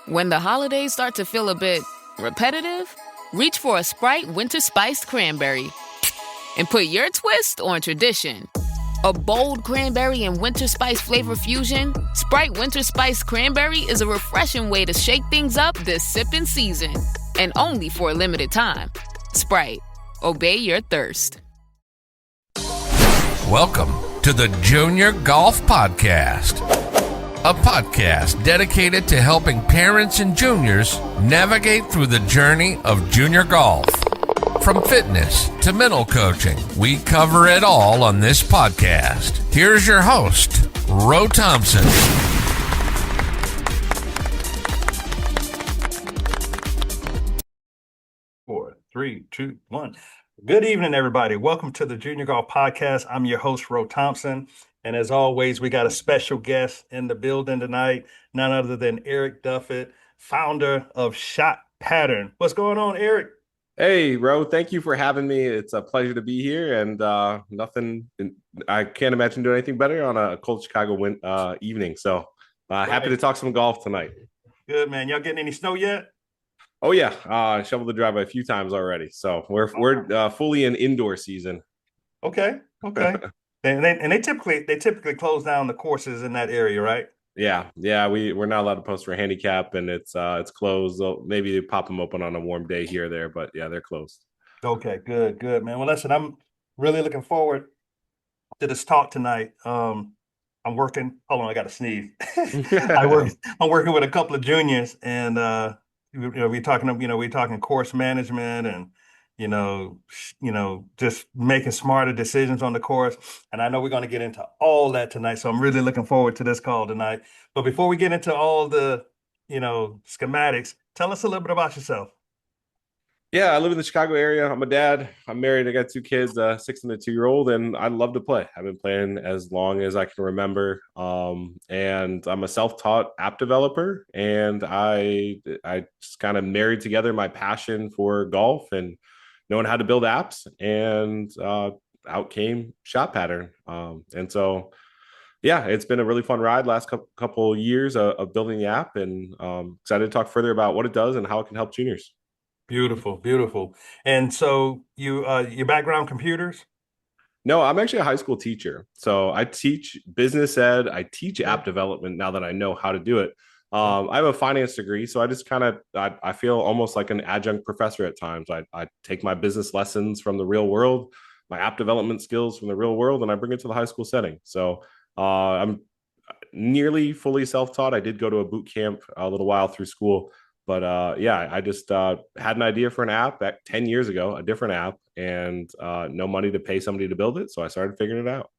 When the holidays start to feel a bit repetitive, reach for a Sprite Winter Spiced Cranberry and put your twist on tradition. A bold cranberry and winter spice flavor fusion, Sprite Winter Spiced Cranberry is a refreshing way to shake things up this sipping season. And only for a limited time. Sprite, obey your thirst. Welcome to the Junior Golf Podcast, a podcast dedicated to helping parents and juniors navigate through the journey of junior golf. From fitness to mental coaching, we cover it all on this podcast. Here's your host, Ro Thompson. Four, three, two, one. Good evening, everybody. Welcome to the Junior Golf Podcast. I'm your host, Ro Thompson. And as always, we got a special guest in the building tonight, none other than Eric Duffett, founder of Shot Pattern. What's going on, Eric? Hey, Ro, thank you for having me. It's a pleasure to be here, and I can't imagine doing anything better on a cold Chicago evening. So happy to talk some golf tonight. Good, man. Y'all getting any snow yet? Oh yeah, shoveled the driveway a few times already. So we're fully in indoor season. Okay. and they typically close down the courses in that area, right? Yeah. We're not allowed to post for handicap, and it's closed. So maybe they pop them open on a warm day here or there, but yeah, they're closed. Okay, good, man. Well, listen, I'm really looking forward to this talk tonight. I'm working. Hold on, I got to sneeze. I'm working with a couple of juniors, and we're talking course management and just making smarter decisions on the course. And I know we're going to get into all that tonight. So I'm really looking forward to this call tonight. But before we get into all the, schematics, tell us a little bit about yourself. Yeah, I live in the Chicago area. I'm a dad. I'm married. I got two kids, a 6 and a 2-year-old, and I love to play. I've been playing as long as I can remember. And I'm a self-taught app developer, and I just kind of married together my passion for golf and knowing how to build apps, and out came Shot Pattern. And so, yeah, it's been a really fun ride last couple years of building the app, and excited to talk further about what it does and how it can help juniors. Beautiful. And so your background computers? No, I'm actually a high school teacher. So I teach business ed. I teach app development now that I know how to do it. I have a finance degree, so I just I feel almost like an adjunct professor at times. I take my business lessons from the real world, my app development skills from the real world, and I bring it to the high school setting. So I'm nearly fully self-taught. I did go to a boot camp a little while through school. But I just had an idea for an app back 10 years ago, a different app, and no money to pay somebody to build it. So I started figuring it out.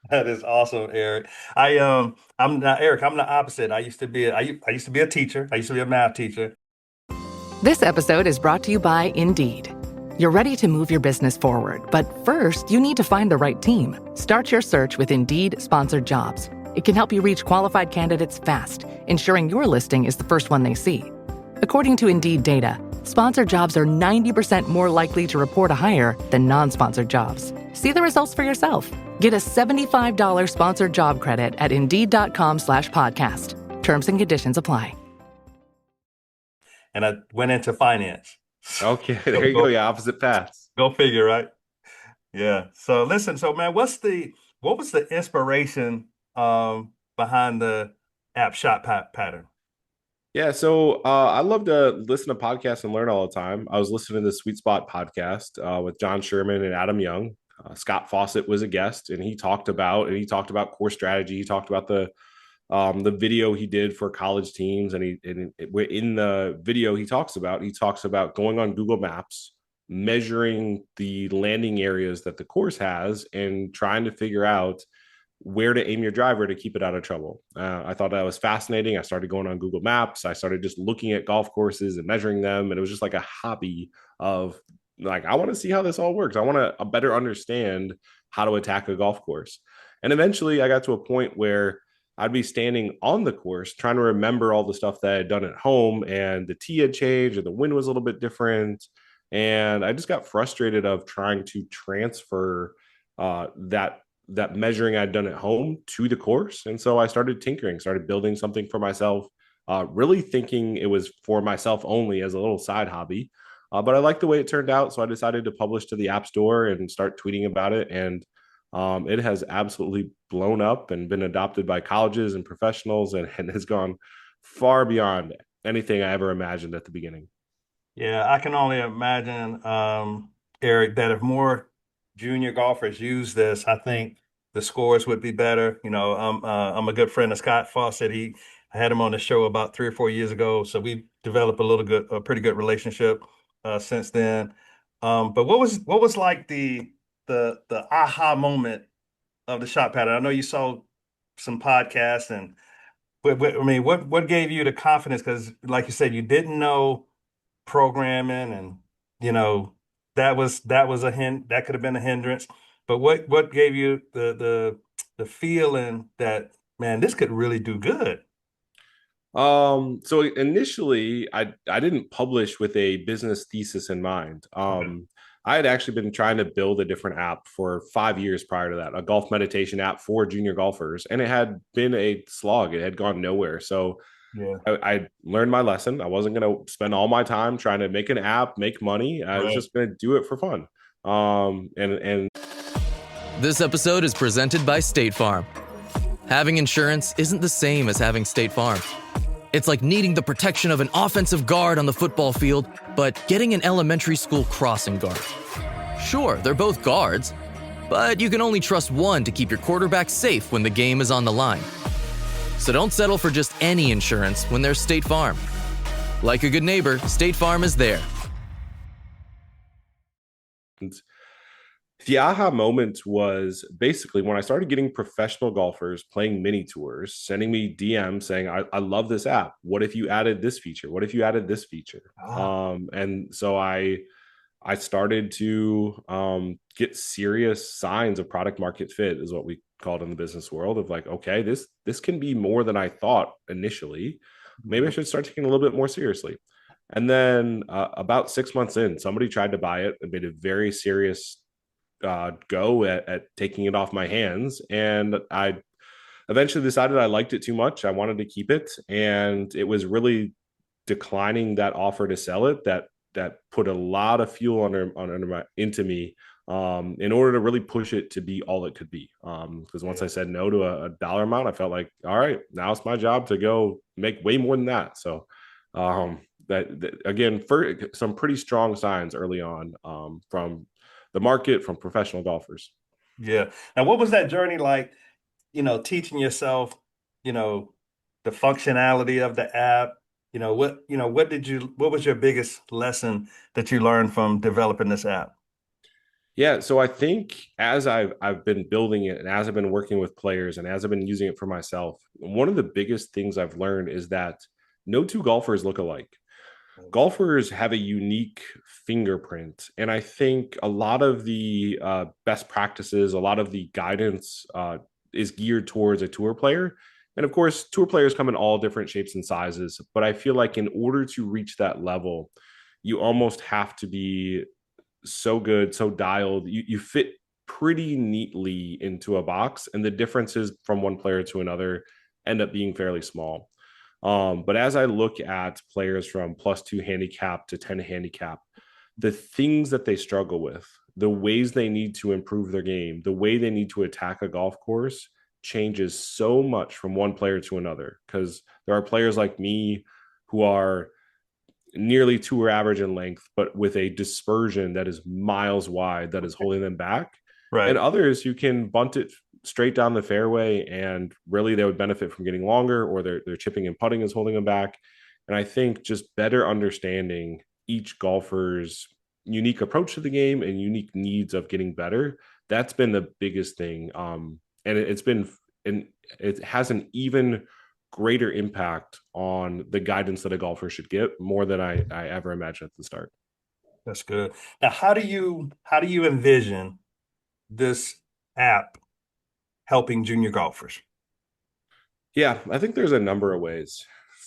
That is awesome, Eric. I'm the opposite. I used to be a teacher. I used to be a math teacher. This episode is brought to you by Indeed. You're ready to move your business forward, but first you need to find the right team. Start your search with Indeed Sponsored Jobs. It can help you reach qualified candidates fast, ensuring your listing is the first one they see. According to Indeed data, sponsored jobs are 90% more likely to report a hire than non-sponsored jobs. See the results for yourself. Get a $75 sponsored job credit at Indeed.com/podcast. Terms and conditions apply. And I went into finance. Okay, there you go. Yeah, opposite paths. Go figure, right? Yeah. So listen, man, what was the inspiration behind the app Shot Pattern? Yeah, so I love to listen to podcasts and learn all the time. I was listening to the Sweet Spot podcast with John Sherman and Adam Young. Scott Fawcett was a guest, and he talked about core strategy. He talked about the video he did for college teams, and in the video he talks about going on Google Maps, measuring the landing areas that the course has, and trying to figure out where to aim your driver to keep it out of trouble. I thought that was fascinating. I started going on Google Maps. I started just looking at golf courses and measuring them. And it was just like a hobby of like, I want to see how this all works. I want to better understand how to attack a golf course. And eventually I got to a point where I'd be standing on the course trying to remember all the stuff that I had done at home, and the tee had changed or the wind was a little bit different. And I just got frustrated of trying to transfer that measuring I'd done at home to the course. And so I started tinkering, started building something for myself, really thinking it was for myself only as a little side hobby. But I liked the way it turned out. So I decided to publish to the App Store and start tweeting about it. And it has absolutely blown up and been adopted by colleges and professionals, and has gone far beyond anything I ever imagined at the beginning. Yeah, I can only imagine, Eric, that if more junior golfers use this, I think the scores would be better. I'm a good friend of Scott Fawcett. I had him on the show about 3 or 4 years ago, so we developed a pretty good relationship since then. But what was like the aha moment of the shot pattern? I know you saw some podcasts, and I mean, what gave you the confidence? Because, like you said, you didn't know programming, and that was that could have been a hindrance. But what gave you the feeling that, man, this could really do good? So initially I didn't publish with a business thesis in mind. Okay. I had actually been trying to build a different app for 5 years prior to that, a golf meditation app for junior golfers, and it had been a slog. It had gone nowhere. So Yeah. I learned my lesson. I wasn't going to spend all my time trying to make an app, make money. I was Right. just going to do it for fun. And This episode is presented by State Farm. Having insurance isn't the same as having State Farm. It's like needing the protection of an offensive guard on the football field, but getting an elementary school crossing guard. Sure, they're both guards, but you can only trust one to keep your quarterback safe when the game is on the line. So don't settle for just any insurance when there's State Farm. Like a good neighbor, State Farm is there. the aha moment was basically when I started getting professional golfers playing mini tours, sending me DMs saying, I love this app. What if you added this feature? What if you added this feature? And so I started to get serious signs of product market fit, is what we called in the business world, of like, okay, this can be more than I thought initially. Maybe I should start taking it a little bit more seriously. And then about 6 months in, somebody tried to buy it and made a very serious go at taking it off my hands. And I eventually decided I liked it too much. I wanted to keep it. And it was really declining that offer to sell it that put a lot of fuel into me in order to really push it to be all it could be. Because once I said no to a dollar amount, I felt like, all right, now it's my job to go make way more than that. So that again, for some pretty strong signs early on from the market, from professional golfers. Yeah. Now, what was that journey like, teaching yourself, the functionality of the app? What was your biggest lesson that you learned from developing this app? Yeah, so I think as I've been building it and as I've been working with players and as I've been using it for myself, one of the biggest things I've learned is that no two golfers look alike. Golfers have a unique fingerprint, and I think a lot of the best practices, a lot of the guidance is geared towards a tour player. And of course, tour players come in all different shapes and sizes, but I feel like in order to reach that level, you almost have to be so good, so dialed. You fit pretty neatly into a box, and the differences from one player to another end up being fairly small. But as I look at players from +2 handicap to 10 handicap, the things that they struggle with, the ways they need to improve their game, the way they need to attack a golf course changes so much from one player to another. Because there are players like me who are nearly tour average in length, but with a dispersion that is miles wide that is holding them back. Right. And others who can bunt it straight down the fairway and really they would benefit from getting longer, or their chipping and putting is holding them back. And I think just better understanding each golfer's unique approach to the game and unique needs of getting better, that's been the biggest thing. And it has an even greater impact on the guidance that a golfer should get, more than I ever imagined at the start. That's good. Now, how do you envision this app helping junior golfers? Yeah, I think there's a number of ways.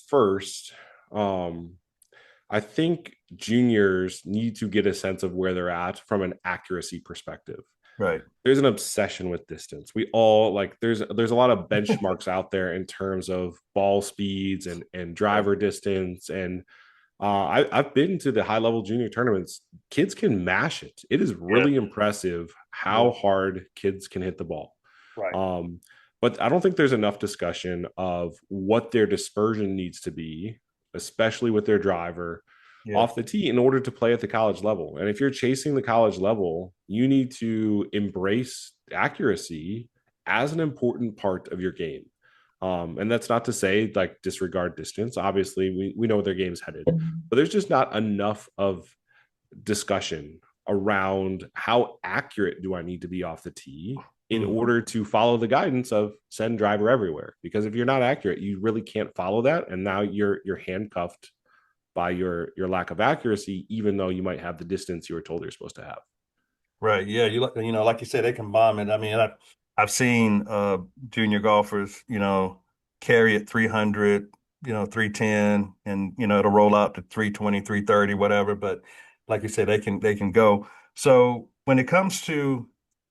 First, I think juniors need to get a sense of where they're at from an accuracy perspective. Right. There's an obsession with distance. We all like there's a lot of benchmarks out there in terms of ball speeds and Right. driver distance. And I've been to the high level junior tournaments. Kids can mash it. It is Yeah. really impressive Yeah. how hard kids can hit the ball. Right. Um, but I don't think there's enough discussion of what their dispersion needs to be, especially with their driver Yeah. off the tee in order to play at the college level. And if you're chasing the college level, you need to embrace accuracy as an important part of your game. And that's not to say like disregard distance. Obviously, we know where their game's headed, but there's just not enough of discussion around how accurate do I need to be off the tee in order to follow the guidance of send driver everywhere. Because if you're not accurate, you really can't follow that. And now you're handcuffed by your lack of accuracy, even though you might have the distance you were told you're supposed to have. Right. Yeah. Like you said, they can bomb it. I mean, I've seen junior golfers, carry it 300, 310, and it'll roll out to 320, 330, whatever. But like you said, they can go. So when it comes to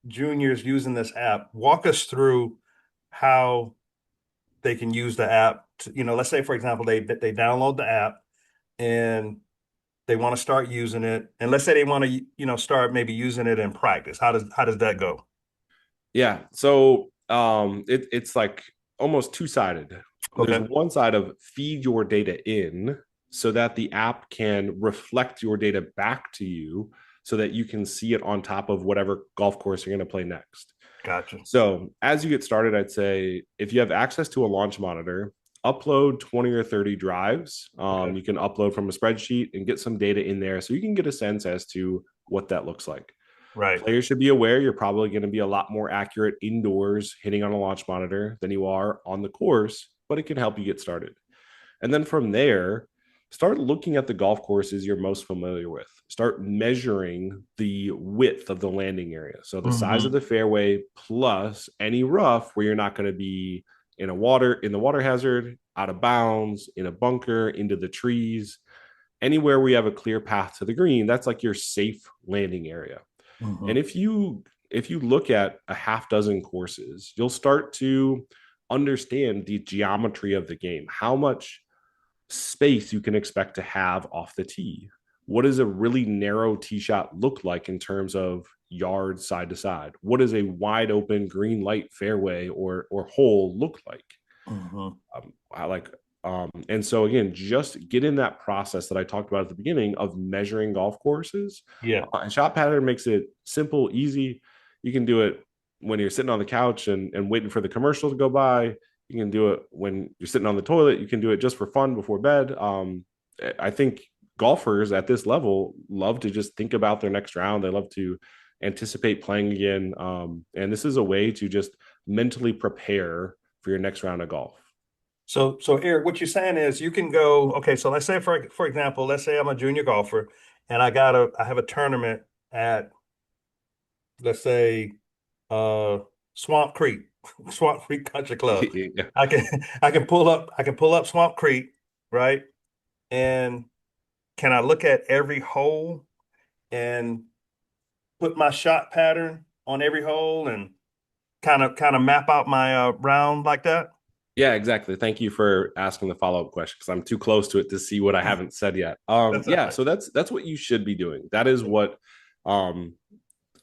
juniors using this app, walk us through how they can use the app to, let's say, for example, they download the app and they want to start using it, and let's say they want to start maybe using it in practice. How does that go? Yeah. So it's like almost two-sided. There's Okay. one side of feed your data in so that the app can reflect your data back to you so that you can see it on top of whatever golf course you're going to play next. Gotcha. So as you get started, I'd say if you have access to a launch monitor, upload 20 or 30 drives. Okay. You can upload from a spreadsheet and get some data in there so you can get a sense as to what that looks like. Right. Players should be aware you're probably going to be a lot more accurate indoors hitting on a launch monitor than you are on the course, but it can help you get started. And then from there, start looking at the golf courses you're most familiar with. Start measuring the width of the landing area. So the size of Hmm. the fairway plus any rough where you're not going to be in the water hazard, out of bounds, in a bunker, into the trees, anywhere where you have a clear path to the green. That's like your safe landing area. Hmm. And if you look at a half dozen courses, you'll start to understand the geometry of the game, how much space you can expect to have off the tee. What does a really narrow tee shot look like in terms of yards side to side? What does a wide open green light fairway or hole look like? Hmm. I like and so again, just get in that process that I talked about at the beginning of measuring golf courses. Yeah. And shot pattern makes it simple, easy. You can do it when you're sitting on the couch and waiting for the commercial to go by. You can do it when you're sitting on the toilet. You can do it just for fun before bed. I think golfers at this level love to just think about their next round. They love to anticipate playing again. And this is a way to just mentally prepare for your next round of golf. So Eric, what you're saying is you can go, okay, so let's say for example, let's say I'm a junior golfer and I have a tournament at, let's say, uh Swamp Creek, Swamp Creek Country Club. Yeah. I can I can pull up Swamp Creek, right? And can I look at every hole and put my shot pattern on every hole and kind of map out my round like that? Yeah, exactly. Thank you for asking the follow-up question because I'm too close to it to see what I haven't said yet. That's all Yeah, right. so that's what you should be doing. That is what um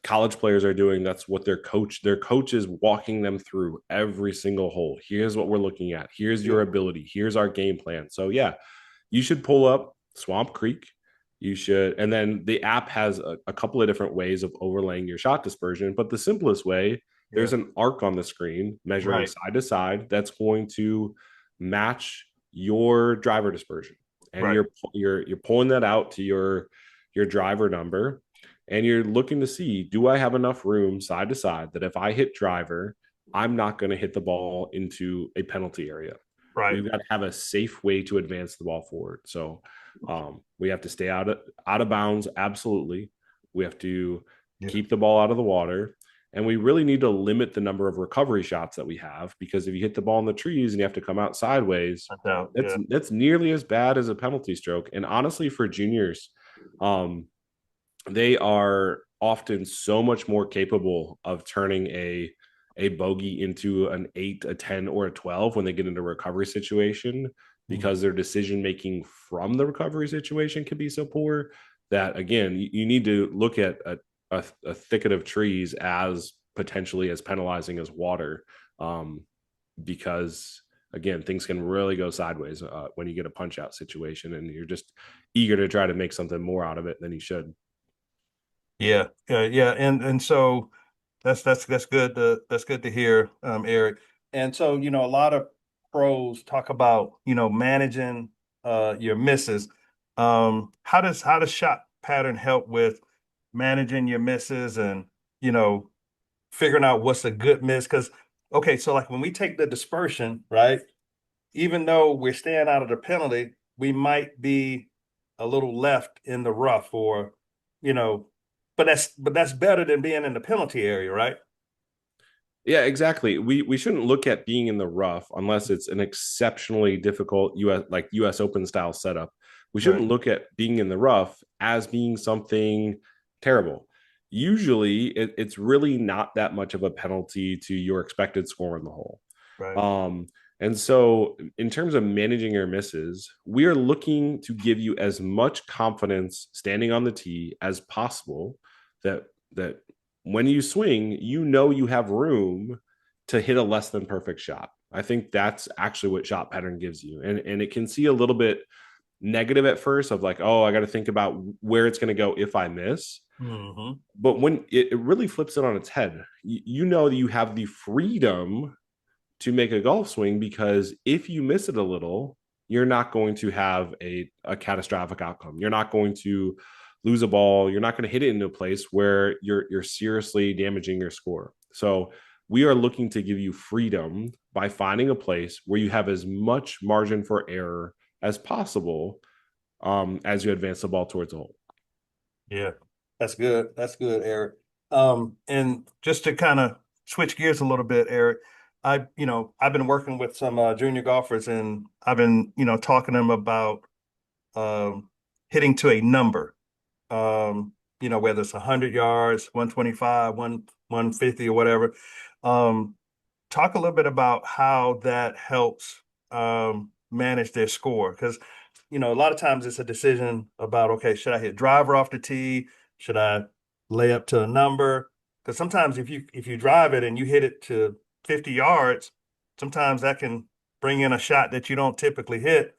college players are doing. That's what their coach is walking them through every single hole. Here's what we're looking at. Here's Yeah. your ability. Here's our game plan. So yeah, you should pull up Swamp Creek. You should, and then the app has a couple of different ways of overlaying your shot dispersion. But the simplest way, Yeah. there's an arc on the screen measuring Right. side to side that's going to match your driver dispersion, and Right. you're pulling that out to your driver number, and you're looking to see, do I have enough room side to side that if I hit driver, I'm not going to hit the ball into a penalty area. Right. We've got to have a safe way to advance the ball forward. So we have to stay out of bounds. Absolutely. We have to Yeah. keep the ball out of the water. And we really need to limit the number of recovery shots that we have, because if you hit the ball in the trees and you have to come out sideways, That's out. that's Yeah. that's nearly as bad as a penalty stroke. And honestly, for juniors, they are often so much more capable of turning a bogey into an 8, a 10, or a 12 when they get into a recovery situation, because their decision making from the recovery situation can be so poor that, again, you need to look at a thicket of trees as potentially as penalizing as water, because again, things can really go sideways when you get a punch out situation and you're just eager to try to make something more out of it than you should. Yeah, yeah, and so that's good to hear, Eric. And so, a lot of pros talk about, managing your misses. How does shot pattern help with managing your misses and, you know, figuring out what's a good miss? Because okay, so like when we take the dispersion, right? Even though we're staying out of the penalty, we might be a little left in the rough, or, you know, but that's better than being in the penalty area, right? Yeah, exactly. We shouldn't look at being in the rough unless it's an exceptionally difficult US Open style setup. We Right. shouldn't look at being in the rough as being something terrible. Usually it's really not that much of a penalty to your expected score in the hole. Right. Um, and so in terms of managing your misses, we are looking to give you as much confidence standing on the tee as possible, that when you swing, you have room to hit a less than perfect shot. I think that's actually what shot pattern gives you. And it can see a little bit negative at first of like, oh, I got to think about where it's going to go if I miss. Mm-hmm. But when it really flips it on its head, you know that you have the freedom to make a golf swing, because if you miss it a little, you're not going to have a catastrophic outcome. You're not going to lose a ball. You're not going to hit it into a place where you're seriously damaging your score. So we are looking to give you freedom by finding a place where you have as much margin for error as possible, as you advance the ball towards the hole. Yeah, that's good. That's good, Eric. And just to kind of switch gears a little bit, Eric, I've been working with some junior golfers, and I've been, talking to them about um, hitting to a number. Whether it's 100 yards, 125, 150 or whatever. Um, Talk a little bit about how that helps manage their score, because a lot of times it's a decision about, okay, should I hit driver off the tee, should I lay up to a number? Because sometimes if you drive it and you hit it to 50 yards, sometimes that can bring in a shot that you don't typically hit,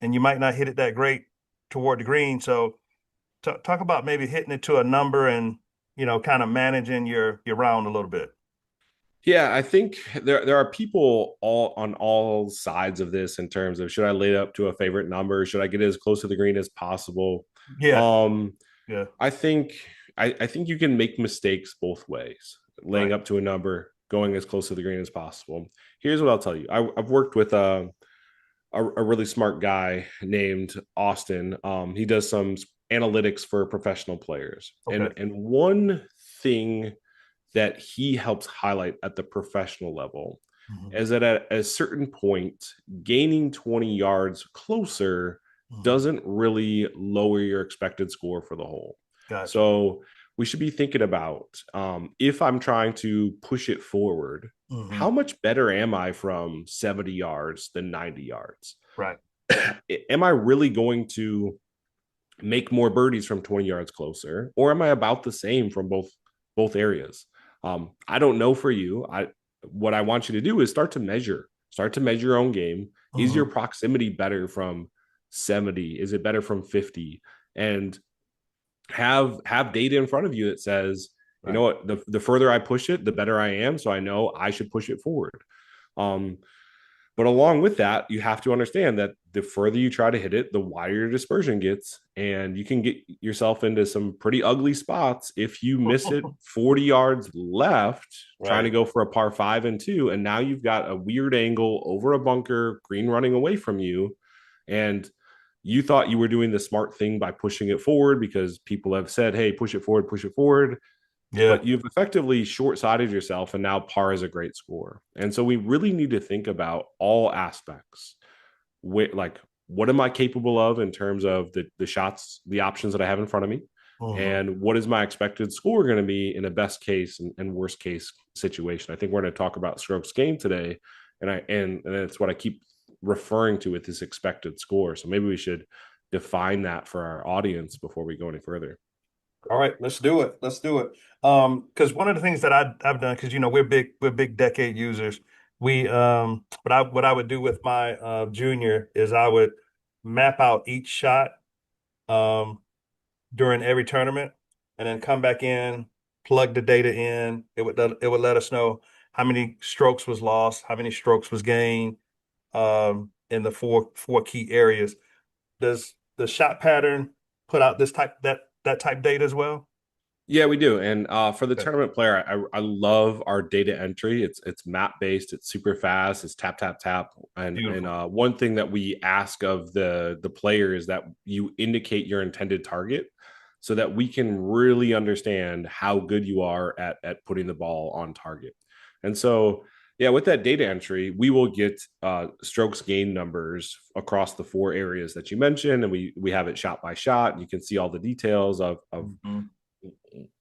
and you might not hit it that great toward the green. So talk about maybe hitting it to a number and, kind of managing your round a little bit. Yeah, I think there are people all on all sides of this in terms of, should I lay it up to a favorite number? Should I get it as close to the green as possible? Yeah. Um, Yeah. I think I think you can make mistakes both ways, laying Right. up to a number, going as close to the green as possible. Here's what I'll tell you. I've worked with a really smart guy named Austin. He does some analytics for professional players. Okay. And one thing that he helps highlight at the professional level Mhm. is that at a certain point, gaining 20 yards closer Mhm. doesn't really lower your expected score for the hole. Gotcha. So we should be thinking about, if I'm trying to push it forward, Hmm. how much better am I from 70 yards than 90 yards? Right. Am I really going to make more birdies from 20 yards closer, or am I about the same from both areas? I don't know for you. What I want you to do is start to measure your own game. Is your Hmm. proximity better from 70? Is it better from 50? And have data in front of you that says, you know Right. what, the further I push it, the better I am. So I know I should push it forward. Um, but along with that, you have to understand that the further you try to hit it, the wider your dispersion gets, and you can get yourself into some pretty ugly spots if you miss it 40 yards left, trying to Right. go for a par 5 and 2, and now you've got a weird angle over a bunker, green running away from you, and you thought you were doing the smart thing by pushing it forward because people have said, "Hey, push it forward, push it forward." Yeah. But you've effectively short-sighted yourself, and now par is a great score. And so we really need to think about all aspects. Like, what am I capable of in terms of the shots, the options that I have in front of me? And what is my expected score going to be in a best case and worst case situation? I think we're going to talk about strokes gained today, and that's what I keep referring to with this expected score. So maybe we should define that for our audience before we go any further. All right, let's do it. Let's do it. Because one of the things that I've done, because we're big decade users. What I would do with my junior is I would map out each shot um during every tournament, and then come back in, plug the data in. It would let us know how many strokes was lost, how many strokes was gained, in the four key areas. Does the shot pattern put out that type data as well? Yeah, we do. And for the Okay. tournament player, I love our data entry. It's map based. It's super fast. It's tap tap tap. And one thing that we ask of the player is that you indicate your intended target, so that we can really understand how good you are at putting the ball on target. And so, yeah, with that data entry, we will get strokes gain numbers across the 4 areas that you mentioned, and we have it shot by shot. You can see all the details of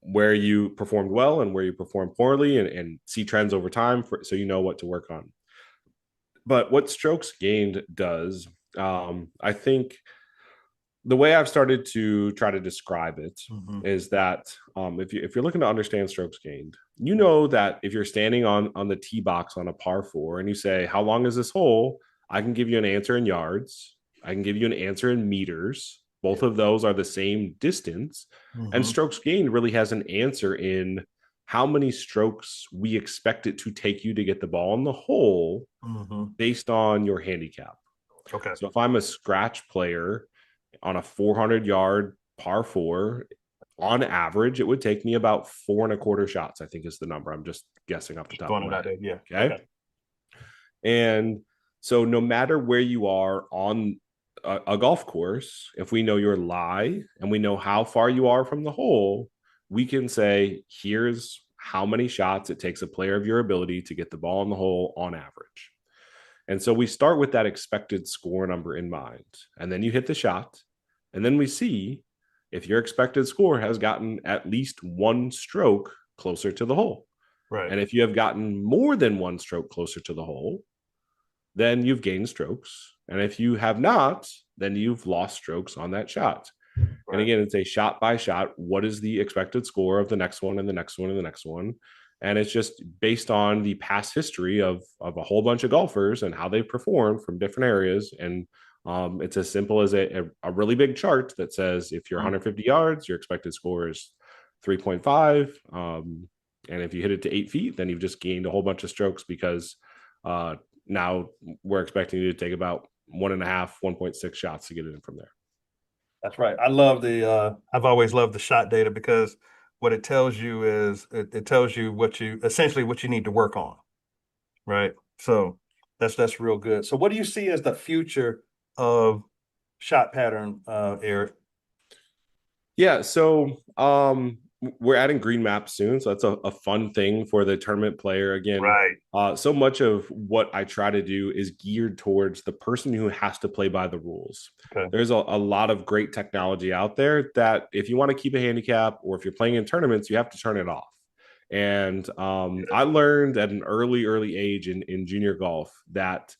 where you performed well and where you performed poorly, and see trends over time, so you know what to work on. But what strokes gained does, I think the way I've started to try to describe it is that if you're looking to understand strokes gained, you know that if you're standing on the tee box on a par 4 and you say, how long is this hole? I can give you an answer in yards. I can give you an answer in meters. Both of those are the same distance. And strokes gained really has an answer in how many strokes we expect it to take you to get the ball in the hole based on your handicap. Okay. So if I'm a scratch player on a 400-yard par 4, on average, it would take me about 4.25 shots, I think is the number. I'm just guessing off the top of my head. Yeah. Okay. And so no matter where you are on a golf course, if we know your lie and we know how far you are from the hole, we can say, here's how many shots it takes a player of your ability to get the ball in the hole on average. And so we start with that expected score number in mind. And then you hit the shot. And then we see if your expected score has gotten at least 1 stroke closer to the hole. Right. And if you have gotten more than 1 stroke closer to the hole, then you've gained strokes. And if you have not, then you've lost strokes on that shot. Right. And again, it's a shot by shot. What is the expected score of the next one and the next one and the next one? And it's just based on the past history of a whole bunch of golfers and how they perform from different areas. And it's as simple as a really big chart that says if you're 150 yards, your expected score is 3.5. And if you hit it to 8 feet, then you've just gained a whole bunch of strokes, because now we're expecting you to take about 1.6 shots to get it in from there. That's right. I love I've always loved the shot data, because what it tells you is it tells you essentially what you need to work on. Right. So that's real good. So what do you see as the future of shot pattern, Eric? Yeah. So we're adding green maps soon. So that's a fun thing for the tournament player. Again, right. So much of what I try to do is geared towards the person who has to play by the rules. Okay. There's a lot of great technology out there that if you want to keep a handicap, or if you're playing in tournaments, you have to turn it off. And I learned at an early age in junior golf that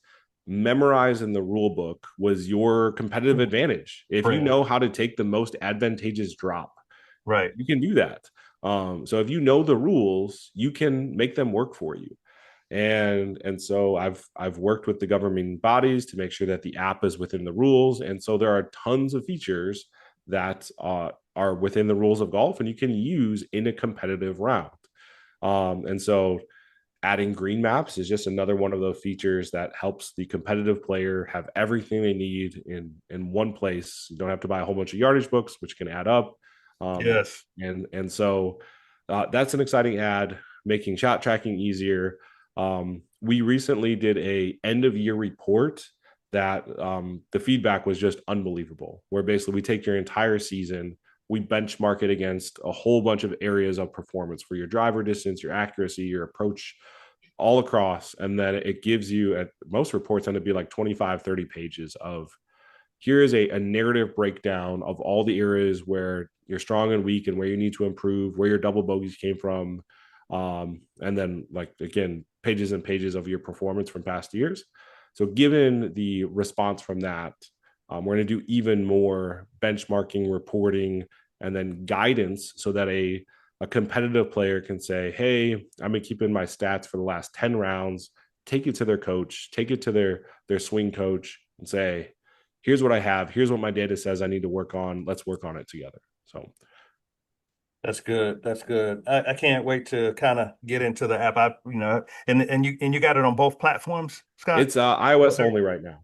memorizing the rule book was your competitive advantage. If you know how to take the most advantageous drop, right, you can do that. So if you know the rules, you can make them work for you. And so I've worked with the governing bodies to make sure that the app is within the rules. And so there are tons of features that are within the rules of golf and you can use in a competitive round. And so adding green maps is just another one of those features that helps the competitive player have everything they need in one place. You don't have to buy a whole bunch of yardage books, which can add up. Yes. And so that's an exciting add, making shot tracking easier. We recently did a end of year report that the feedback was just unbelievable, where basically we take your entire season, we benchmark it against a whole bunch of areas of performance for your driver distance, your accuracy, your approach, all across. And then it gives you, at most reports tend to be like 25, 30 pages of here is a narrative breakdown of all the areas where you're strong and weak and where you need to improve, where your double bogeys came from. And then, like, again, pages and pages of your performance from past years. So given the response from that, we're going to do even more benchmarking, reporting, and then guidance so that a competitive player can say, hey, I'm going to keep in my stats for the last 10 rounds, take it to their coach, take it to their swing coach and say, here's what I have. Here's what my data says I need to work on. Let's work on it together. So That's good. That's good. I can't wait to kind of get into the app. And you got it on both platforms, Scott? it's iOS Okay. only right now.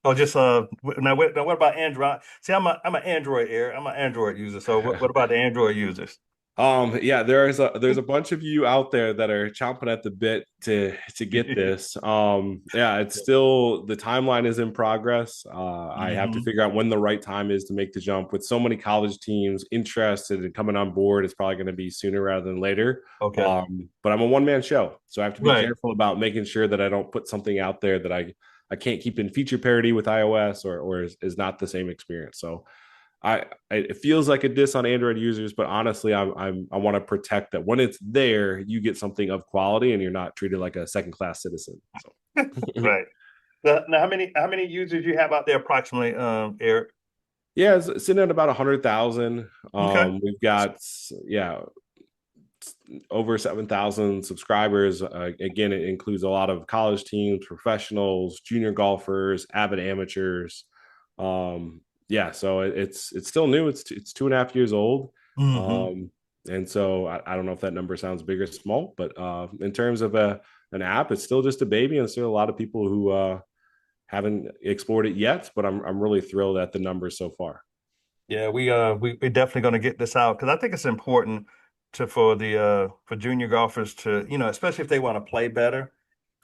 Oh, just now what about Android? See, I'm an Android I'm an Android user. So what about the Android users? Yeah, there's a bunch of you out there that are chomping at the bit to get this. Yeah, it's still, the timeline is in progress. I have to Hmm. figure out when the right time is to make the jump. With so many college teams interested in coming on board, it's probably going to be sooner rather than later. Okay. But I'm a one-man show, so I have to be Right. careful about making sure that I don't put something out there that I can't keep in feature parity with iOS or is not the same experience. So it feels like a diss on Android users, but honestly, I want to protect that when it's there, you get something of quality and you're not treated like a second class citizen. So. Right. Now, how many users you have out there approximately, Eric? Yeah, it's sitting at about 100,000. Okay. We've got over 7,000 subscribers. Again, it includes a lot of college teams, professionals, junior golfers, avid amateurs. Yeah, so it's still new. It's 2.5 years old. Hmm. Um, and so I don't know if that number sounds big or small, but in terms of an app, it's still just a baby, and still a lot of people who haven't explored it yet. But I'm really thrilled at the numbers so far. Yeah, we're definitely going to get this out because I think it's important for junior golfers to, especially if they want to play better.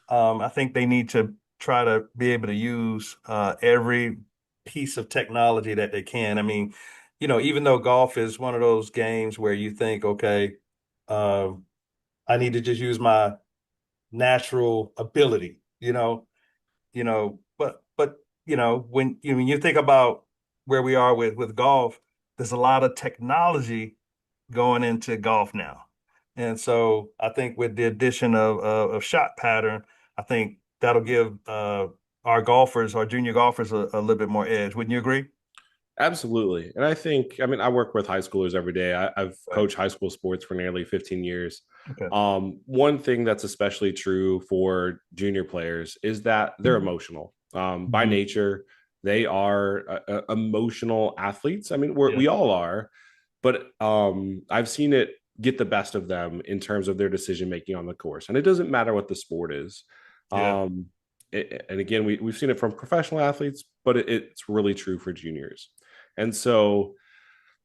I think they need to try to be able to use every piece of technology that they can. I mean, even though golf is one of those games where you think, okay, um, I need to just use my natural ability, but when you think about where we are with golf, there's a lot of technology going into golf now. And so I think with the addition of shot pattern, I think that'll give our junior golfers a little bit more edge. Wouldn't you agree? Absolutely. And I mean, I work with high schoolers every day. I've Right. coached high school sports for nearly 15 years. Okay. One thing that's especially true for junior players is that they're emotional. By Mhm. nature, they are emotional athletes. I mean, Yeah. we all are, but I've seen it get the best of them in terms of their decision making on the course. And it doesn't matter what the sport is. Yeah. Um, and again, we've seen it from professional athletes, but it's really true for juniors. And so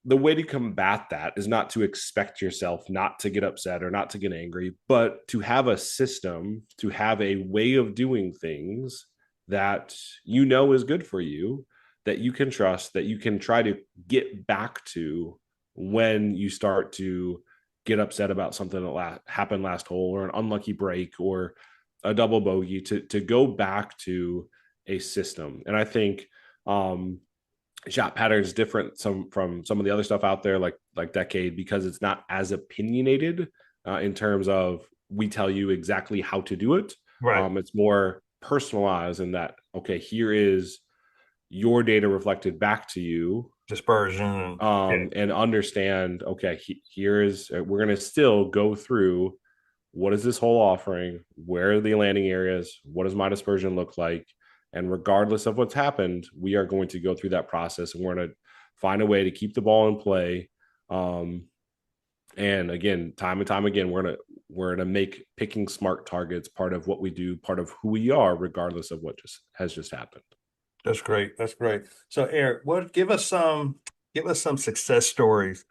the way to combat that is not to expect yourself not to get upset or not to get angry, but to have a system, to have a way of doing things that is good for you, that you can trust, that you can try to get back to when you start to get upset about something that happened last hole or an unlucky break or a double bogey, to go back to a system. And I think shot pattern is different from some of the other stuff out there, like Decade, because it's not as opinionated in terms of we tell you exactly how to do it. Right. It's more personalized in that, okay, here is your data reflected back to you, Dispersion. Yeah. and understand, okay, here is, we're going to still go through, what is this whole offering, where are the landing areas, what does my dispersion look like, and regardless of what's happened, we are going to go through that process, and we're going to find a way to keep the ball in play. And again, time and time again, we're gonna make picking smart targets part of what we do, part of who we are, regardless of what has just happened. That's great. That's great. So Eric, give us some success stories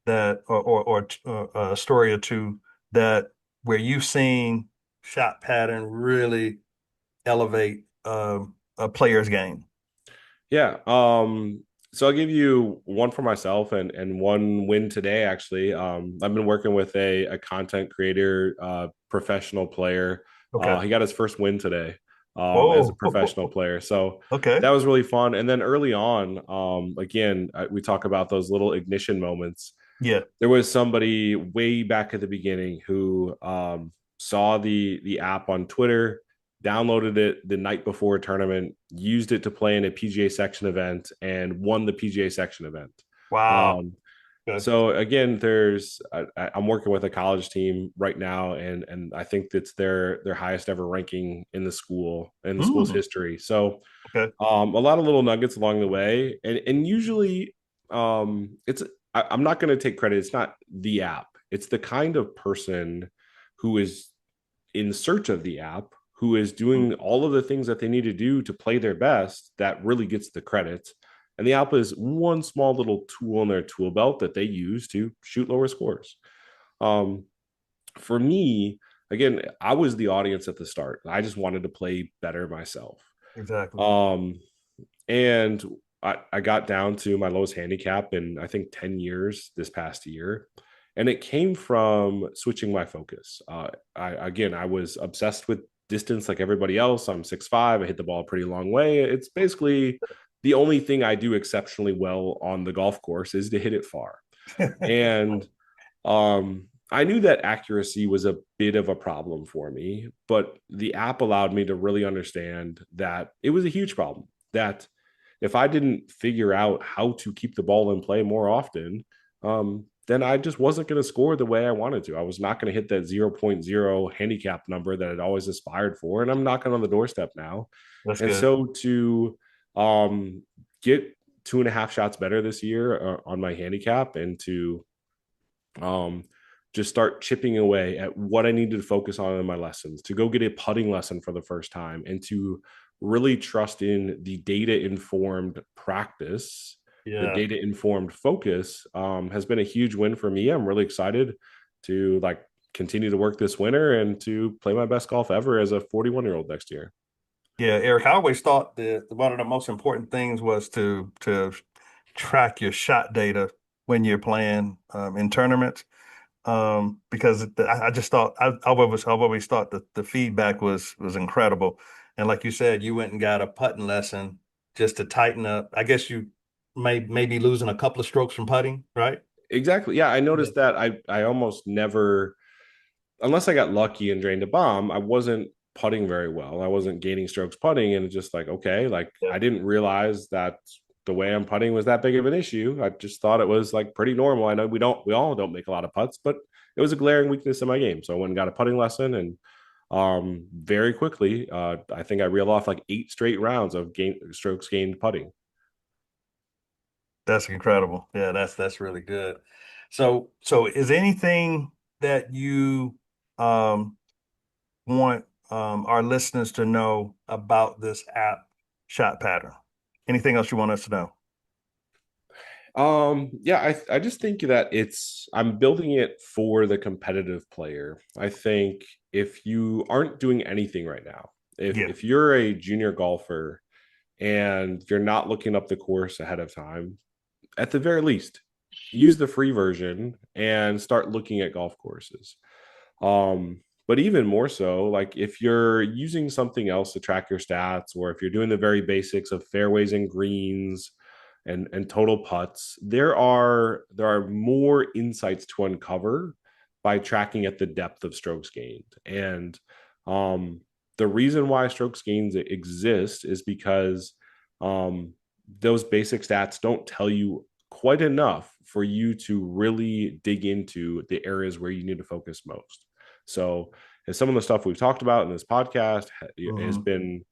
that or a story or two that where you've seen shot pattern really elevate a player's game. Yeah. So I'll give you one for myself and one win today, actually. I've been working with a content creator, professional player. Okay. He got his first win today. as a Oh, professional player. So okay. that was really fun. And then early on, again, we talk about those little ignition moments. Yeah. There was somebody way back at the beginning who saw the app on Twitter, downloaded it the night before a tournament, used it to play in a PGA section event, and won the PGA section event. Wow. Um, Okay. so again, I'm working with a college team right now, and I think that's their highest ever ranking in the school's Mm, history. So okay. a lot of little nuggets along the way, and usually I'm not going to take credit. It's not the app. It's the kind of person who is in search of the app, who is Mm, doing all of the things that they need to do to play their best, that really gets the credit. And the app is one small little tool in their tool belt that they use to shoot lower scores. Um, for me, again, I was the audience at the start. I just wanted to play better myself. exactly. Um, and I got down to my lowest handicap in, I think, 10 years this past year. And it came from switching my focus. I was obsessed with distance like everybody else. I'm 6'5". I hit the ball a pretty long way. It's basically the only thing I do exceptionally well on the golf course is to hit it far. And I knew that accuracy was a bit of a problem for me, but the app allowed me to really understand that it was a huge problem. That if I didn't figure out how to keep the ball in play more often, then I just wasn't going to score the way I wanted to. I was not going to hit that zero point 0.0 handicap number that I'd always aspired for. And I'm knocking on the doorstep now. That's And good. so to get 2.5 shots better this year on my handicap, and to um, just start chipping away at what I needed to focus on in my lessons, to go get a putting lesson for the first time, and to really trust in the data informed practice, the Yeah. data informed focus, has been a huge win for me. I'm really excited to continue to work this winter and to play my best golf ever as a 41-year-old next year. Yeah, Eric, I always thought that one of the most important things was to track your shot data when you're playing in tournaments. Because I just thought I've always thought that the feedback was incredible. And like you said, you went and got a putting lesson just to tighten up. I guess you maybe losing a couple of strokes from putting, right? Exactly. Yeah, I Yeah. noticed that I almost never, unless I got lucky and drained a bomb, I wasn't putting very well. I wasn't gaining strokes putting, and it's just like, okay, Yeah. I didn't realize that the way I'm putting was that big of an issue. I just thought it was like pretty normal. I know we all don't make a lot of putts, but it was a glaring weakness in my game. So I went and got a putting lesson, and very quickly, I think I reeled off like 8 straight rounds of strokes gained putting. That's incredible. Yeah, that's really good. So is there anything that you um want our listeners to know about this app shot pattern? Anything else you want us to know? Yeah, I just think that I'm building it for the competitive player. I think if you aren't doing anything right now, Yeah. if you're a junior golfer and you're not looking up the course ahead of time, at the very least, use the free version and start looking at golf courses. But even more so, like if you're using something else to track your stats, or if you're doing the very basics of fairways and greens and total putts, there are more insights to uncover by tracking at the depth of strokes gained. And um, the reason why strokes gains exist is because um, those basic stats don't tell you quite enough for you to really dig into the areas where you need to focus most. So, and some of the stuff we've talked about in this podcast has Mhm. been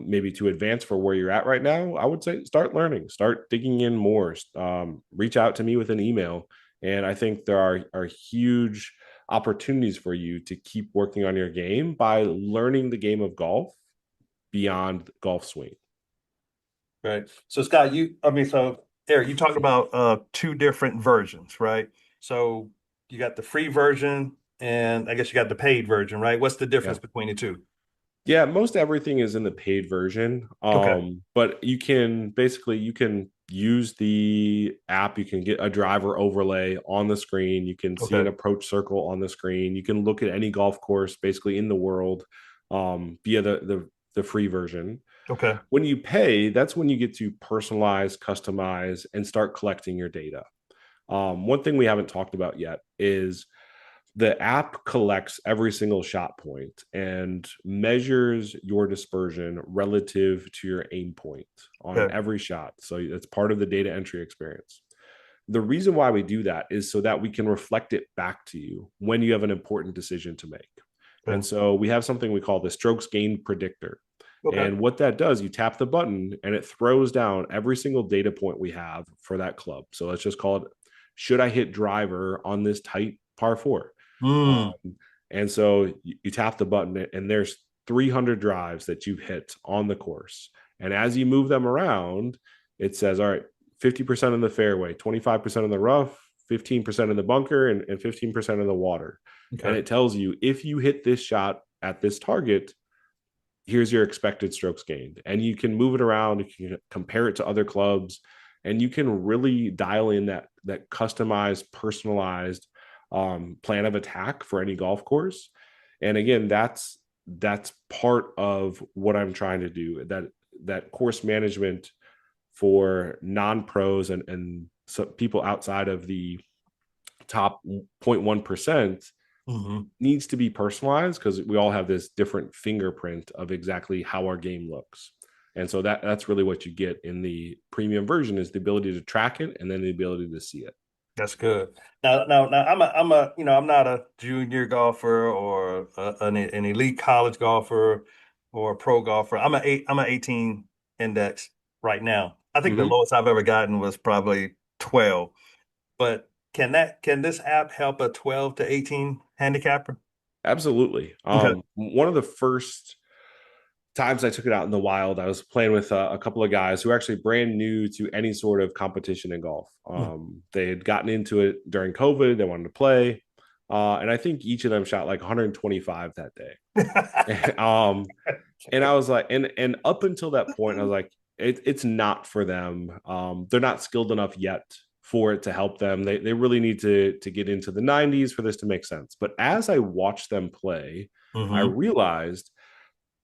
maybe too advanced for where you're at right now. I would say start learning, start digging in more, reach out to me with an email. And I think there are huge opportunities for you to keep working on your game by learning the game of golf beyond golf swing. Right. So Scott, so Eric, you talked about two different versions, right? So you got the free version and I guess you got the paid version, right? What's the Yeah. difference between the two? Yeah, most everything is in the paid version. Okay. But you can use the app, you can get a driver overlay on the screen, you can see Okay. an approach circle on the screen, you can look at any golf course basically in the world via the the free version. Okay. When you pay, that's when you get to personalize, customize, and start collecting your data. One thing we haven't talked about yet is the app collects every single shot point and measures your dispersion relative to your aim point on Okay. every shot. So it's part of the data entry experience. The reason why we do that is so that we can reflect it back to you when you have an important decision to make. Okay. And so we have something we call the strokes gained predictor. Okay. And what that does, you tap the button and it throws down every single data point we have for that club. So let's just call it, should I hit driver on this tight par four? Mm. And so you tap the button and there's 300 drives that you've hit on the course. And as you move them around, it says, all right, 50% in the fairway, 25% in the rough, 15% in the bunker, and 15% in the water. Okay. And it tells you, if you hit this shot at this target, here's your expected strokes gained. And you can move it around, you can compare it to other clubs, and you can really dial in that customized, personalized plan of attack for any golf course. And again, that's part of what I'm trying to do, that course management for non-pros and so people outside of the top 0.1% needs to be personalized, because we all have this different fingerprint of exactly how our game looks. And so that's really what you get in the premium version, is the ability to track it and then the ability to see it. That's good. Now, I'm not a junior golfer or an elite college golfer or a pro golfer. I'm an 18 index right now. I think the lowest I've ever gotten was probably 12. But can this app help a 12 to 18 handicapper? Absolutely. Okay. One of the first times I took it out in the wild, I was playing with a couple of guys who were actually brand new to any sort of competition in golf. They had gotten into it during COVID. They wanted to play. And I think each of them shot like 125 that day. And I was like, and up until that point, I was like, it's not for them. They're not skilled enough yet for it to help them. They really need to get into the 90s for this to make sense. But as I watched them play, I realized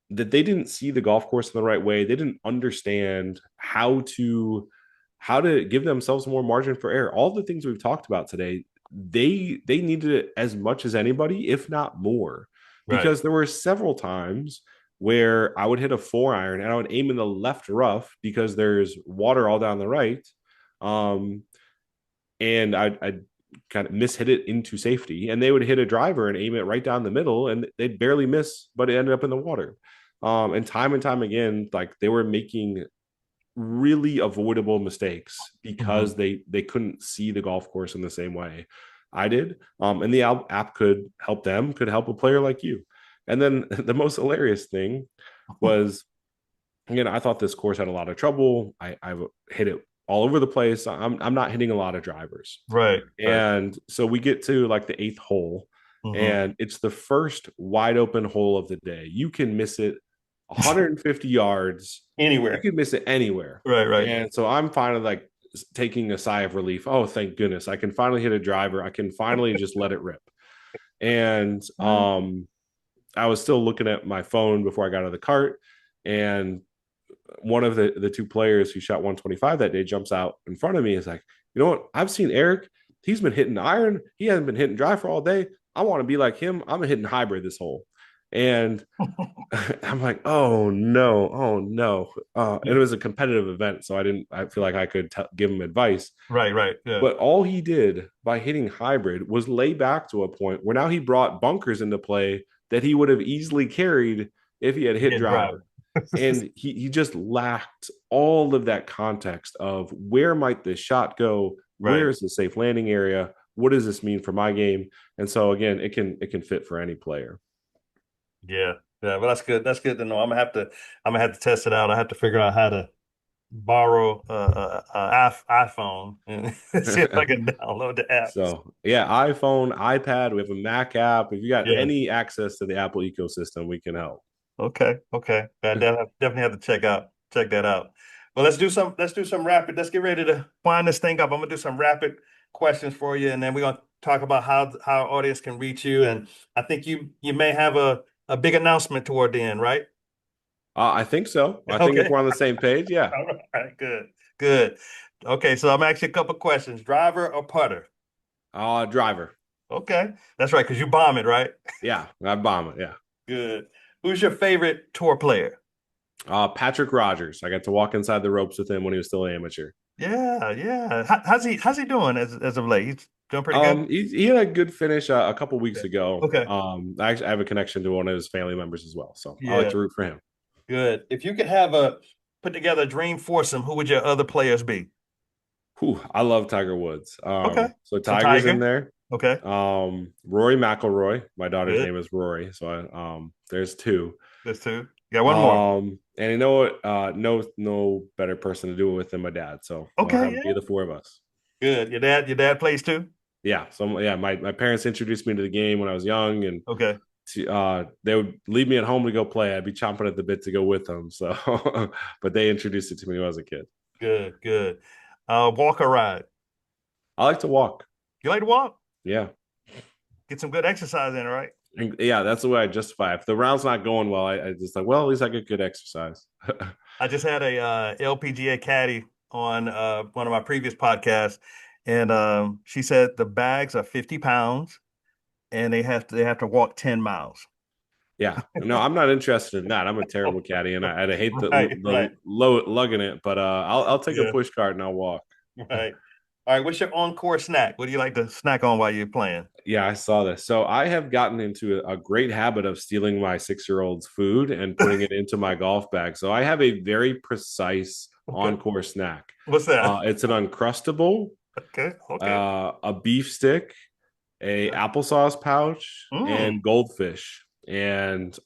that they didn't see the golf course in the right way. They didn't understand how to give themselves more margin for error. All the things we've talked about today, they needed it as much as anybody, if not more, because there were several times where I would hit a 4-iron and I would aim in the left rough because there's water all down the right. And I'd kind of mishit it into safety, and they would hit a driver and aim it right down the middle, and they'd barely miss, but it ended up in the water. And time again, like, they were making really avoidable mistakes because they couldn't see the golf course in the same way I did. And the app could help them, could help a player like you. And then the most hilarious thing was, again, I thought this course had a lot of trouble. I hit it all over the place. I'm not hitting a lot of drivers. Right. And so we get to like the 8th hole, and it's the first wide open hole of the day. You can miss it 150 yards Anywhere. You can miss it anywhere. Right. And so I'm finally like taking a sigh of relief. Oh, thank goodness. I can finally hit a driver. I can finally just let it rip. And I was still looking at my phone before I got out of the cart, and one of the two players who shot 125 that day jumps out in front of me. Is like, you know what? I've seen Eric. He's been hitting iron. He hasn't been hitting driver all day. I want to be like him. I'm hitting hybrid this hole. And I'm like, oh no. And it was a competitive event, so I feel like I could give him advice. Right. Yeah. But all he did by hitting hybrid was lay back to a point where now he brought bunkers into play that he would have easily carried if he had hit driver. And he just lacked all of that context of where might this shot go? Where is the safe landing area? What does this mean for my game? And so again, it can fit for any player. Yeah. Well, that's good. That's good to know. I'm gonna have to test it out. I have to figure out how to borrow iPhone and see if I can download the app. So yeah, iPhone, iPad. We have a Mac app. If you got any access to the Apple ecosystem, we can help. Okay. I definitely have to check that out. Well, let's do some rapid. Let's get ready to wind this thing up. I'm gonna do some rapid questions for you, and then we're gonna talk about how our audience can reach you. And I think you may have a big announcement toward the end, right? I think so. I think if Okay. we're on the same page, yeah. All right. Good. Good. Okay. So I'm asking a couple questions. Driver or putter? Driver. Okay. That's right. Because you bomb it, right? Yeah, I bomb it. Yeah. Good. Who's your favorite tour player? Patrick Rogers. I got to walk inside the ropes with him when he was still an amateur. Yeah. Yeah. How's he doing as of late? He's doing pretty good. He had a good finish a couple weeks Okay. ago. Okay. I have a connection to one of his family members as well, so I like Yeah. to root for him. Good. If you could put together a dream foursome, who would your other players be? Whew, I love Tiger Woods. Okay. So So Tiger's in Tiger. there. Okay. Rory McIlroy. My daughter's Good. name is Rory, so there's two. There's two. Got one more. And you know what? No better person to do it with than my dad. So I'll Okay. have it be Yeah. the four of us. Good. Your dad plays too? Yeah. So yeah, my parents introduced me to the game when I was young, and Okay. they would leave me at home to go play. I'd be chomping at the bit to go with them. So, but they introduced it to me when I was a kid. Good. Good. Walk or ride? I like to walk. You like to walk? Yeah. Get some good exercise in, right? And yeah, that's the way I justify it. If the round's not going well, I just like, well, at least I get good exercise. I just had a LPGA caddy on one of my previous podcasts, and she said the bags are 50 pounds, and they have to walk 10 miles. Yeah, no, I'm not interested in that. I'm a terrible caddy, and I hate Right. Right. lugging it. But I'll take a Yeah. push cart and I'll walk. Right. All right. What's your encore snack? What do you like to snack on while you're playing? Yeah, I saw this. So I have gotten into a great habit of stealing my 6-year-old's food and putting it into my golf bag. So I have a very precise Okay. encore snack. What's that? It's an Uncrustable, Okay. Okay. a beef stick, a applesauce pouch, and goldfish. And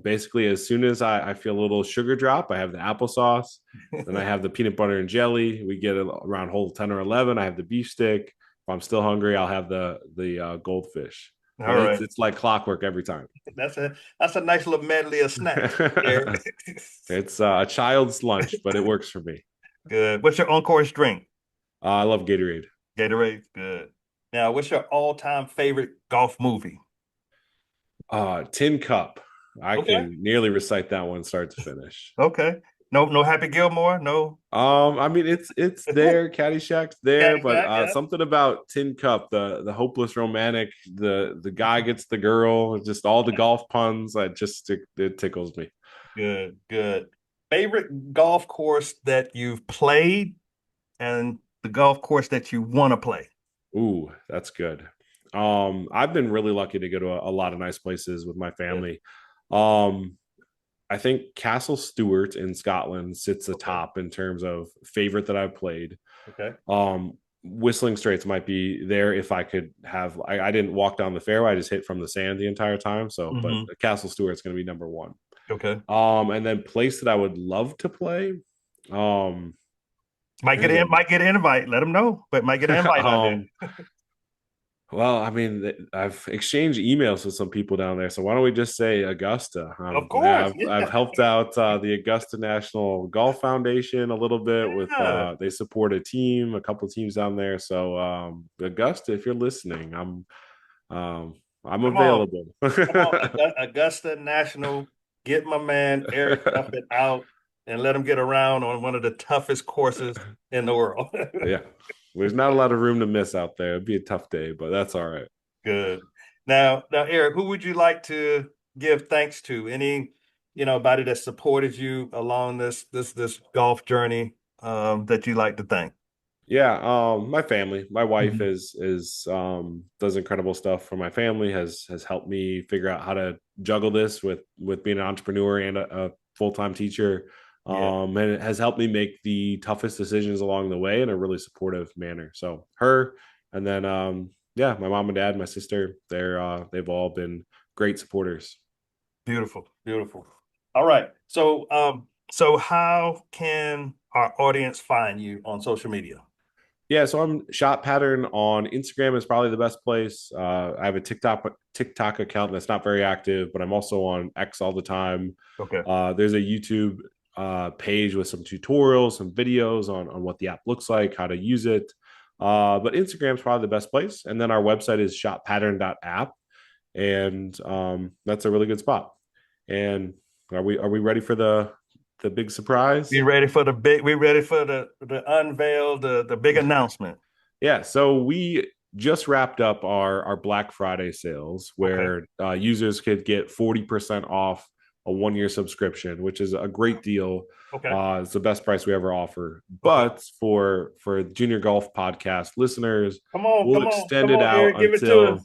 basically, as soon as I feel a little sugar drop, I have the applesauce. Then I have the peanut butter and jelly. We get it around hole 10 or 11. I have the beef stick. If I'm still hungry, I'll have the goldfish. All But right. it's like clockwork every time. That's a nice little medley of snacks there. It's a child's lunch, but it works for me. Good. What's your encore drink? I love Gatorade. Gatorade. Good. Now, what's your all-time favorite golf movie? Tin Cup. I Okay. can nearly recite that one start to finish. Okay. No Happy Gilmore. No. I mean it's there, Caddyshack's there, but Caddyshack, yeah. something about Tin Cup, the hopeless romantic, the guy gets the girl, just all the golf puns, it tickles me. Good. Good. Favorite golf course that you've played and the golf course that you want to play? Ooh, that's good. I've been really lucky to go to a lot of nice places with my family. I think Castle Stewart in Scotland sits atop in terms of favorite that I've played. Okay. Whistling Straits might be there if I could have. I didn't walk down the fairway; I just hit from the sand the entire time. So, but Castle Stewart's going to be number one. Okay. And then place that I would love to play. Might get an invite. Let them know, but might get an invite on there. Well, I mean, I've exchanged emails with some people down there, so why don't we just say Augusta? Of course, I've helped out the Augusta National Golf Foundation a little bit with. They support a couple of teams down there. So Augusta, if you're listening, I'm available. Come on, Augusta National, get my man Eric Duffett out and let him get around on one of the toughest courses in the world. Yeah. There's not a lot of room to miss out there. It'd be a tough day, but that's all right. Good. Now, Eric, who would you like to give thanks to? Anybody that supported you along this golf journey that you like to thank? Yeah, my family. My wife is does incredible stuff for my family. Has helped me figure out how to juggle this with being an entrepreneur and a full-time teacher. And it has helped me make the toughest decisions along the way in a really supportive manner. So her, and then my mom and dad, my sister, they've all been great supporters. Beautiful. All right. So how can our audience find you on social media? Yeah, so I'm Shot Pattern on Instagram is probably the best place. I have a TikTok account that's not very active, but I'm also on X all the time. Okay. There's a YouTube page with some tutorials, some videos on what the app looks like, how to use it. But Instagram's probably the best place. And then our website is shotpattern.app. And that's a really good spot. And Are we ready for the big surprise? We ready for the unveil, the big announcement. Yeah, so we just wrapped up our Black Friday sales where users could get 40% off a 1-year subscription, which is a great deal. Okay. It's the best price we ever offer. But for Junior Golf Podcast listeners, we'll extend it out Eric, until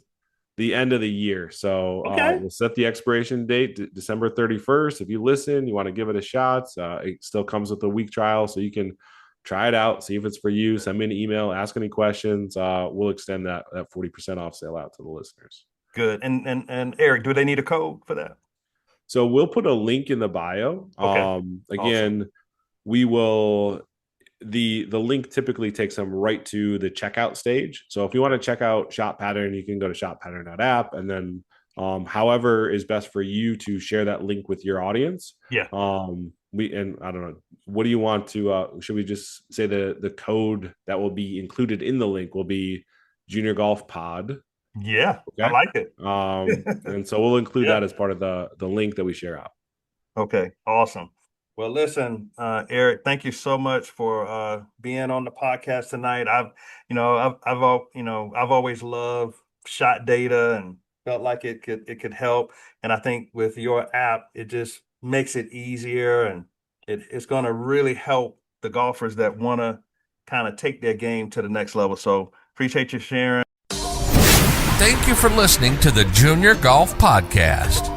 the end of the year. So we'll set the expiration date, December 31st. If you listen, you want to give it a shot. It still comes with a week trial, so you can try it out, see if it's for you. Send me an email, ask any questions. We'll extend that 40% off sale out to the listeners. Good. And Eric, do they need a code for that? So we'll put a link in the bio. Again, awesome. We will. The link typically takes them right to the checkout stage. So if you want to check out Shot Pattern, you can go to shotpattern.app, and then however is best for you to share that link with your audience. Yeah. And I don't know, what do you want to? Should we just say the code that will be included in the link will be Junior Golf Pod? Yeah, okay. I like it. And so we'll include that as part of the link that we share out. Okay, awesome. Well, listen, Eric, thank you so much for being on the podcast tonight. I've always loved shot data and felt like it could help. And I think with your app, it just makes it easier, and it's going to really help the golfers that want to kind of take their game to the next level. So appreciate you sharing. Thank you for listening to the Junior Golf Podcast.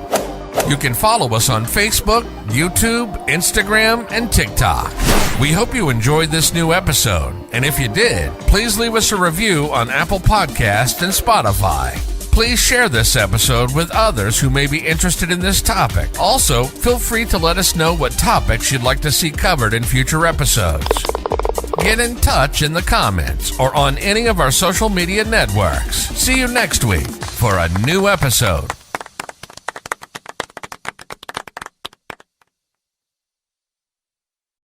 You can follow us on Facebook, YouTube, Instagram, and TikTok. We hope you enjoyed this new episode, and if you did, please leave us a review on Apple Podcasts and Spotify. Please share this episode with others who may be interested in this topic. Also, feel free to let us know what topics you'd like to see covered in future episodes. Get in touch in the comments or on any of our social media networks. See you next week for a new episode